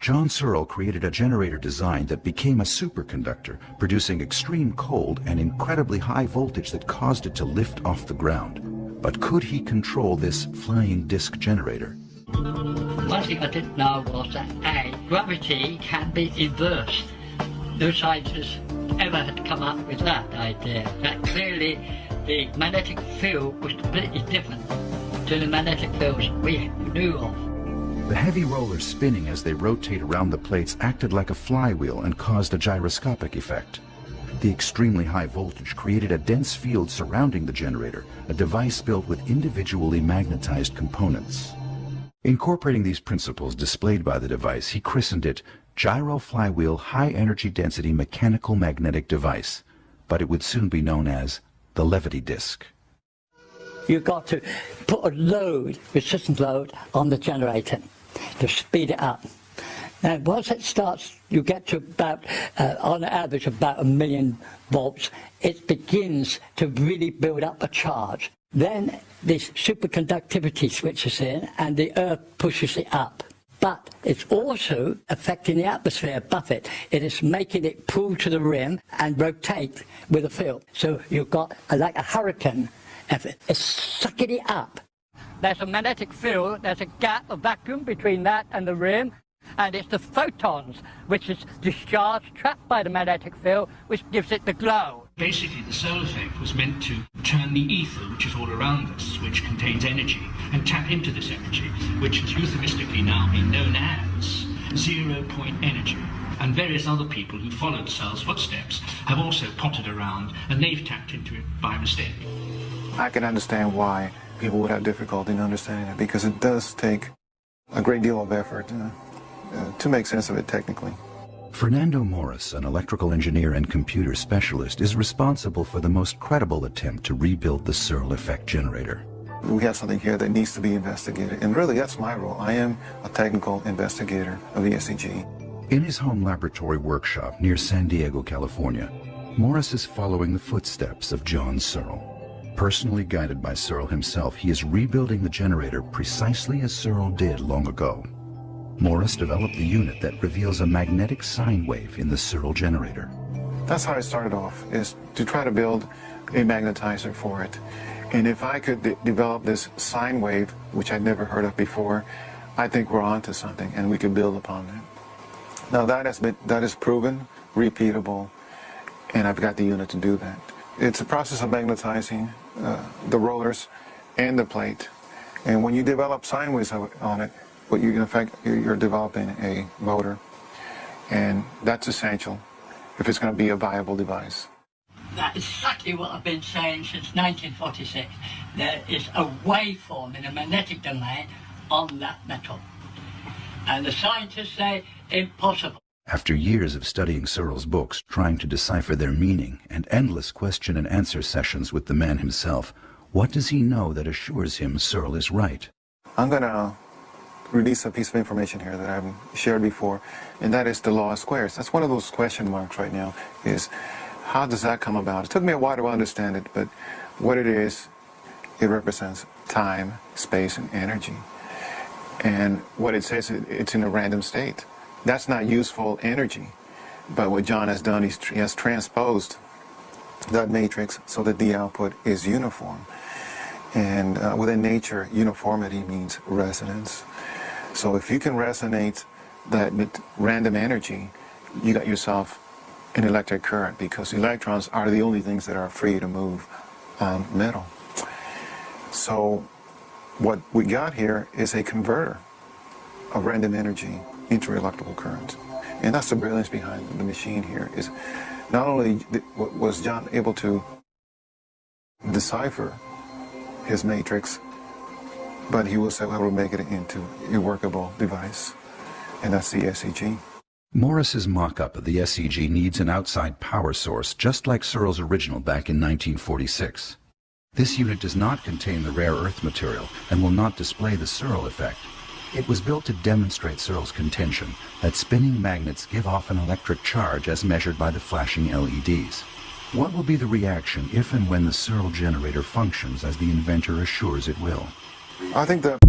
John Searle created a generator design that became a superconductor, producing extreme cold and incredibly high voltage that caused it to lift off the ground. But could he control this flying disc generator? One thing I didn't know was that gravity can be inversed. No scientists ever had come up with that idea. That clearly the magnetic field was completely different to the magnetic fields we knew of. The heavy rollers spinning as they rotate around the plates acted like a flywheel and caused a gyroscopic effect. The extremely high voltage created a dense field surrounding the generator, a device built with individually magnetized components. Incorporating these principles displayed by the device, he christened it Gyro Flywheel High Energy Density Mechanical Magnetic Device, but it would soon be known as the Levity Disc. You've got to put a load, resistance load, on the generator to speed it up. Now, once it starts, you get to about, on average, about 1 million volts, it begins to really build up a charge. Then this superconductivity switches in and the Earth pushes it up. But it's also affecting the atmosphere above it. It is making it pull to the rim and rotate with the field. So you've got like a hurricane effort. It's sucking it up. There's a magnetic field, there's a gap, a vacuum between that and the rim, and it's the photons which is discharged, trapped by the magnetic field, which gives it the glow. Basically, the Searle effect was meant to turn the ether, which is all around us, which contains energy, and tap into this energy, which has euphemistically now been known as zero-point energy. And various other people who followed Searle's footsteps have also potted around, and they've tapped into it by mistake. I can understand why people would have difficulty in understanding it, because it does take a great deal of effort to make sense of it technically. Fernando Morris, an electrical engineer and computer specialist, is responsible for the most credible attempt to rebuild the Searle effect generator. We have something here that needs to be investigated, and really that's my role. I am a technical investigator of the SEG. In his home laboratory workshop near San Diego, California, Morris is following the footsteps of John Searle. Personally guided by Searle himself, he is rebuilding the generator precisely as Searle did long ago. Morris developed the unit that reveals a magnetic sine wave in the Searle generator. That's how I started off, is to try to build a magnetizer for it. And if I could develop this sine wave, which I'd never heard of before, I think we're onto something, and we could build upon that. Now that is proven, repeatable, and I've got the unit to do that. It's a process of magnetizing the rollers and the plate. And when you develop sine waves on it, what you, in effect, you're developing a motor. And that's essential if it's going to be a viable device. That's exactly what I've been saying since 1946. There is a waveform in the magnetic domain on that metal. And the scientists say impossible. After years of studying Searle's books, trying to decipher their meaning, and endless question and answer sessions with the man himself, what does he know that assures him Searle is right? I'm going to release a piece of information here that I've shared before, and that is the law of squares. That's one of those question marks right now, is how does that come about? It took me a while to understand it, but what it is, it represents time, space, and energy. And what it says, it's in a random state. That's not useful energy, but what John has done, he has transposed that matrix so that the output is uniform. And within nature, uniformity means resonance. So if you can resonate that with random energy, you got yourself an electric current, because electrons are the only things that are free to move on metal. So what we got here is a converter of random energy into electrical current. And that's the brilliance behind the machine here, is not only was John able to decipher his matrix, but he was able to make it into a workable device, and that's the SEG. Morris's mock-up of the SEG needs an outside power source, just like Searle's original back in 1946. This unit does not contain the rare earth material and will not display the Searle effect. It was built to demonstrate Searle's contention that spinning magnets give off an electric charge as measured by the flashing LEDs. What will be the reaction if and when the Searle generator functions as the inventor assures it will? I think the